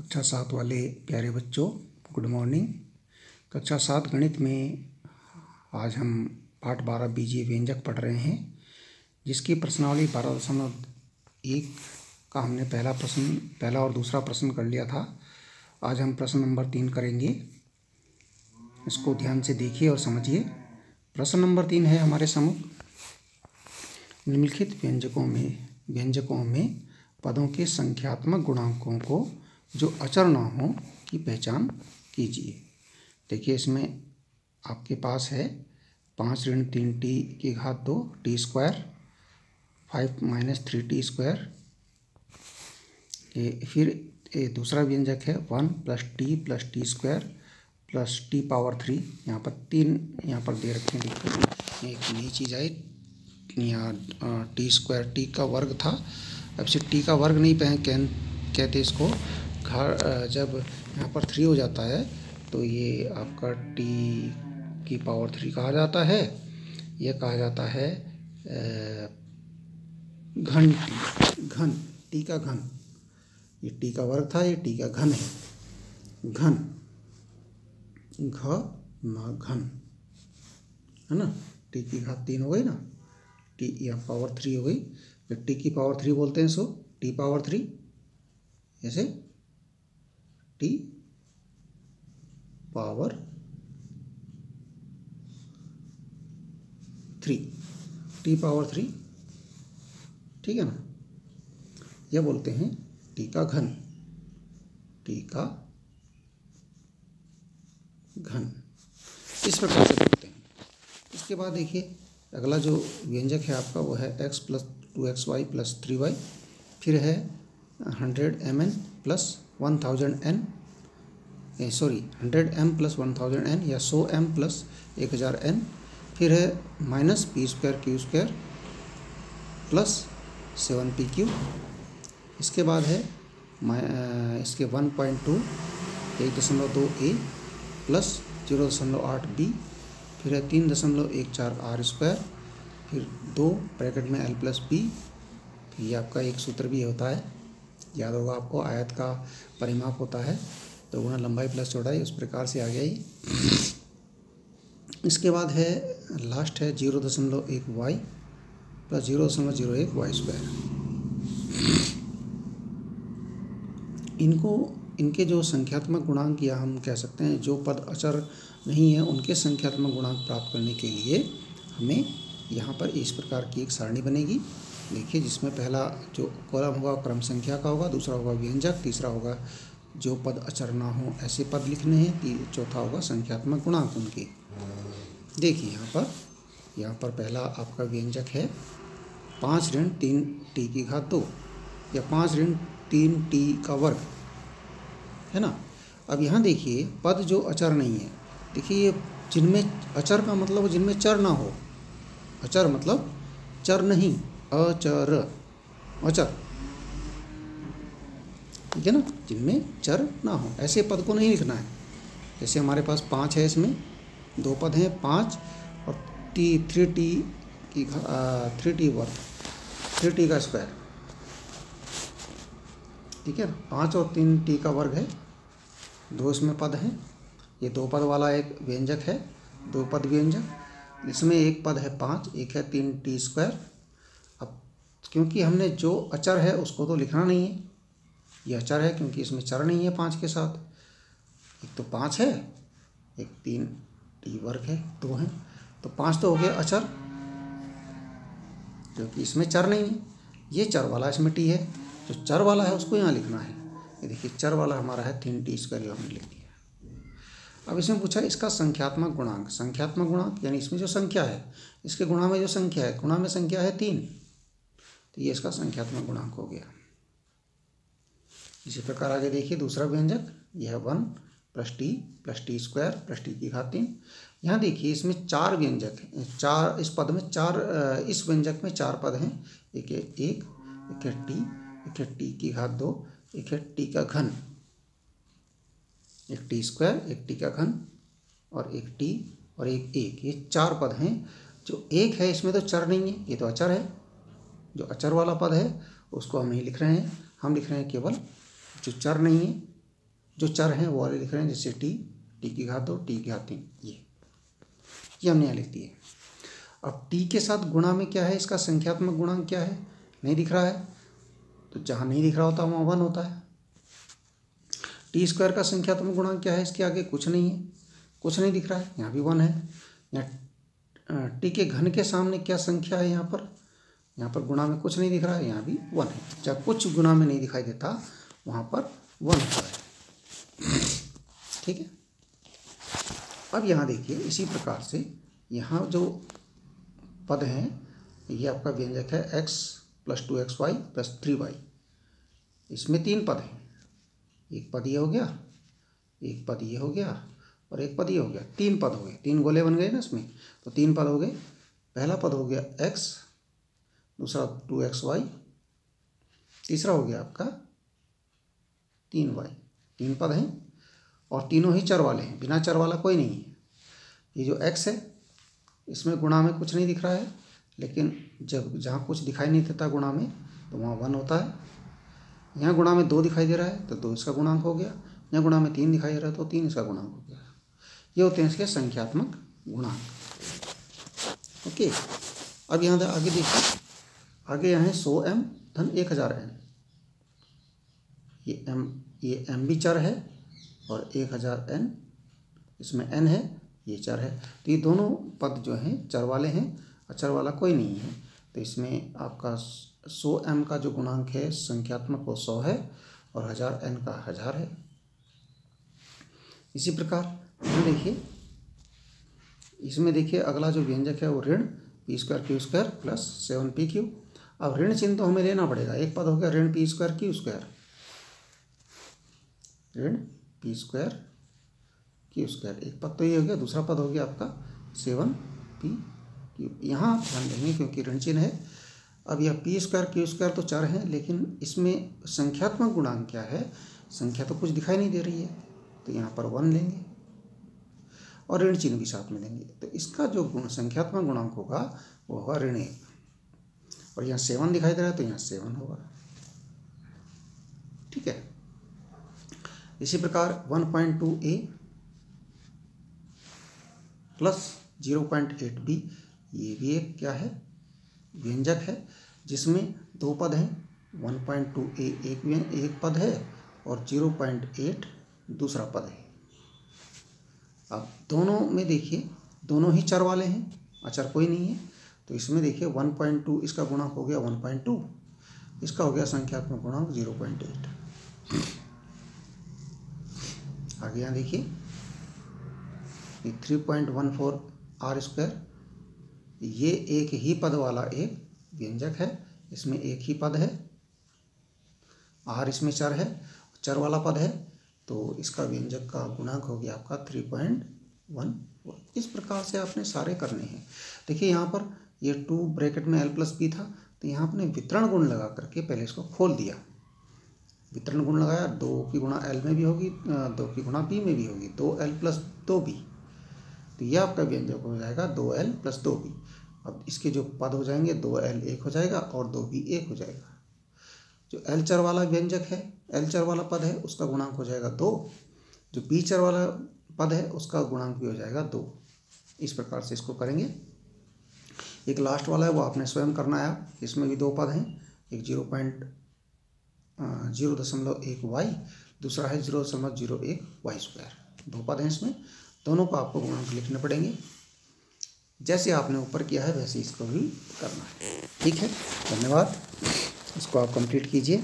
कक्षा 7 वाले प्यारे बच्चों, गुड मॉर्निंग। कक्षा 7 गणित में आज हम पाठ 12 बीजीय व्यंजक पढ़ रहे हैं, जिसकी प्रश्नावली 12.1 का हमने पहला और दूसरा प्रश्न कर लिया था। आज हम प्रश्न नंबर 3 करेंगे। इसको ध्यान से देखिए और समझिए। प्रश्न नंबर 3 है हमारे सम्मुख, निम्नलिखित व्यंजकों में पदों के संख्यात्मक गुणांकों को जो अचर न हो की पहचान कीजिए। देखिए, इसमें आपके पास है 5 ऋण 3t की घात 2 टी स्क्वायर 5 - 3t स्क्वायर। फिर दूसरा व्यंजक है 1 + t + t square plus t power 3। यहाँ पर 3 यहाँ पर दे रखे हैं। देखिए, एक नई चीज़ आई, यहाँ टी स्क्वायर टी का वर्ग था। अब से टी का वर्ग नहीं कहते इसको। जब यहाँ पर 3 हो जाता है तो ये आपका टी की पावर 3 कहा जाता है। यह कहा जाता है घन टी का घन। ये टी का वर्ग था, ये टी का घन है। घन घन है ना। टी की घात 3 हो गई ना, टी या पावर 3 हो गई। फिर टी की पावर 3 बोलते हैं, सो टी पावर 3, ऐसे टी पावर 3, टी पावर 3, ठीक है ना। यह बोलते हैं टी का घन, टी का घन, इस प्रकार से बोलते हैं। इसके बाद देखिए, अगला जो व्यंजक है आपका वो है x + 2xy + 3y। फिर है 100m + 1000n, 100m + 1000n या 100m + 1000n। फिर है -p² q² + 7pq। इसके बाद है इसके 1.2 1.2a + 0.8b। फिर है 3.14 r²। फिर 2 ब्रैकेट में l + b। ये आपका एक सूत्र भी होता है, याद होगा आपको। आयत का परिमाप होता है तो गुणा लंबाई + चौड़ाई, उस प्रकार से आ गया ये। इसके बाद है लास्ट है 0.1y + 0.01y²। इनके जो संख्यात्मक गुणांक, या हम कह सकते हैं जो पद अचर नहीं है, उनके संख्यात्मक गुणांक प्राप्त करने के लिए हमें यहाँ पर इस प्रकार की एक सारणी बनेगी। देखिए, जिसमें पहला जो कॉलम होगा क्रम संख्या का होगा, दूसरा होगा व्यंजक, तीसरा होगा जो पद अचर ना हो ऐसे पद लिखने हैं, चौथा होगा संख्यात्मक गुणांक उनके। देखिए, यहाँ पर पहला आपका व्यंजक है 5 ऋण 3t की घात 2 या 5 ऋण 3t का वर्ग, है ना। अब यहाँ देखिए, पद जो अचर नहीं है, देखिए ये जिनमें अचर का मतलब जिनमें चर ना हो। अचर मतलब चर नहीं, अचर, ठीक है ना। जिनमें चर ना हो ऐसे पद को नहीं लिखना है। जैसे हमारे पास 5 है, इसमें 2 पद हैं, 5 और 3t वर्ग, 3t का स्क्वायर, ठीक है। 5 और 3t का वर्ग है, 2 इसमें पद हैं। ये 2 पद वाला एक व्यंजक है, 2 पद व्यंजक। इसमें एक पद है 5, एक है 3t स्क्वायर। अब क्योंकि हमने जो अचर है उसको तो लिखना नहीं है, ये अचर है क्योंकि इसमें चर नहीं है 5 के साथ। एक तो 5 है, एक 3t वर्ग है, 2 हैं, तो 5 तो हो गया अचर क्योंकि इसमें चर नहीं है। ये चर वाला इसमें t है, जो चर वाला है उसको यहाँ लिखना है। ये देखिए, चर वाला हमारा है 3t स्क्वायर, जो हमने लिख दिया। अब इसमें पूछा इसका संख्यात्मक गुणांक। संख्यात्मक गुणांक यानी इसमें जो संख्या है, इसके गुणा में जो संख्या है, गुणा में संख्या है 3, तो ये इसका संख्यात्मक गुणांक हो गया। इसी प्रकार आगे देखिए, दूसरा व्यंजक यह है 1 + t + t स्क्वायर + t की घात 3। यहाँ देखिए, इसमें 4 व्यंजक हैं, 4 इस पद में 4, इस व्यंजक में 4 पद हैं। एक है t, एक है t की घात 2, एक है t का घन, एक टी स्क्वायर, एक टी का घन और एक टी और एक। ये 4 पद हैं। जो एक है इसमें तो चर नहीं है, ये तो अचर है। जो अचर वाला पद है उसको हम नहीं लिख रहे हैं, हम लिख रहे हैं केवल जो चर नहीं है जो चर हैं वो वाले लिख रहे हैं, जैसे टी की घात 2, टी की घात 3, ये हमने यहाँ लिख दिए। अब टी के साथ गुणा में क्या है, इसका संख्यात्मक गुणांक क्या है, नहीं दिख रहा है, तो जहाँ नहीं दिख रहा होता वहाँ 1 होता है। टी स्क्वायर का संख्यात्मक गुणांक क्या है, इसके आगे कुछ नहीं है, कुछ नहीं दिख रहा है, यहाँ भी 1 है। यहाँ टी के घन के सामने क्या संख्या है, यहाँ पर गुणा में कुछ नहीं दिख रहा है, यहाँ भी 1 है। जब कुछ गुणा में नहीं दिखाई देता वहाँ पर 1 होता है, ठीक है। अब यहाँ देखिए इसी प्रकार से यहाँ जो पद हैं, ये आपका व्यंजक है x + 2xy + 3y, इसमें 3 पद हैं, एक पद ये हो गया, एक पद ये हो गया और एक पद ये हो गया, 3 पद हो गए, 3 गोले बन गए ना इसमें, तो 3 पद हो गए। पहला पद हो गया x, दूसरा 2xy, तीसरा हो गया आपका 3y, 3 पद हैं और तीनों ही चर वाले हैं, बिना चर वाला कोई नहीं है। ये जो x है इसमें गुणा में कुछ नहीं दिख रहा है, लेकिन जब जहाँ कुछ दिखाई नहीं देता गुणा में तो वहाँ 1 होता है। यहाँ गुणा में 2 दिखाई दे रहा है तो 2 इसका गुणांक हो गया, यहाँ गुणा में 3 दिखाई दे रहा है तो 3 इसका गुणांक हो गया। ये होते हैं इसके संख्यात्मक गुणांक। ओके, अब यहाँ आगे देखिए, आगे यहाँ है 100m धन 1000n, ये m भी चर है और 1000n इसमें n है, ये चर है। तो ये दोनों पद जो हैं चर वाले हैं, अचर वाला कोई नहीं है। तो इसमें आपका 100m का जो गुणांक है संख्यात्मक वो 100 है और 1000n का 1000 है। इसी प्रकार यहाँ देखिए, इसमें देखिए अगला जो व्यंजक है वो ऋण p² q² + 7pq। अब ऋण चिन्ह तो हमें लेना पड़ेगा, एक पद हो गया ऋण p² q², ऋण p² q², एक पद तो ये हो गया, दूसरा पद हो गया आपका 7pq। यहाँ आप ध्यान देंगे क्योंकि ऋण चिन्ह है। अब यह p² q² तो चर हैं, लेकिन इसमें संख्यात्मक गुणांक क्या है, संख्या तो कुछ दिखाई नहीं दे रही है, तो यहाँ पर 1 लेंगे और ऋण चिन्ह भी साथ में लेंगे। तो इसका जो संख्यात्मक गुणांक होगा वो होगा ऋण 1, और यहाँ 7 दिखाई दे रहा है तो यहाँ 7 होगा, ठीक है। इसी प्रकार 1.2a + 0.8b, ये भी एक क्या है, व्यंजक है जिसमें 2 पद हैं। 1.2a एक पद है और 0.8 दूसरा पद है। अब दोनों में देखिए दोनों ही चर वाले हैं, अचर कोई नहीं है। तो इसमें देखिए 1.2 इसका गुणांक हो गया 1.2, इसका हो गया संख्यात्मक गुणांक 0.8। आगे यहाँ देखिए 3.14 r², ये एक ही पद वाला एक व्यंजक है, इसमें एक ही पद है, r इसमें चर है, चर वाला पद है, तो इसका व्यंजक का गुणांक हो गया आपका 3.14। इस प्रकार से आपने सारे करने हैं। देखिए यहाँ पर ये 2 ब्रैकेट में l+b था, तो यहाँ आपने वितरण गुण लगा करके पहले इसको खोल दिया, वितरण गुण लगाया, 2 की गुणा l में भी होगी, 2 की गुणा b में भी होगी, 2l + 2b, तो यह आपका व्यंजक हो जाएगा 2l + 2b। अब इसके जो पद हो जाएंगे 2l 1 हो जाएगा और 2b 1 हो जाएगा। जो l चर वाला व्यंजक है, l चर वाला पद है, उसका गुणांक हो जाएगा 2, जो b चर वाला पद है उसका गुणांक भी हो जाएगा 2। इस प्रकार से इसको करेंगे। एक लास्ट वाला है वो आपने स्वयं करना है, इसमें भी 2 पद हैं, एक 0.01y, दूसरा है 0.01y², 2 पद हैं इसमें, दोनों को आपको गुणांक लिखने पड़ेंगे। जैसे आपने ऊपर किया है वैसे इसको भी करना है, ठीक है। धन्यवाद, इसको आप कंप्लीट कीजिए।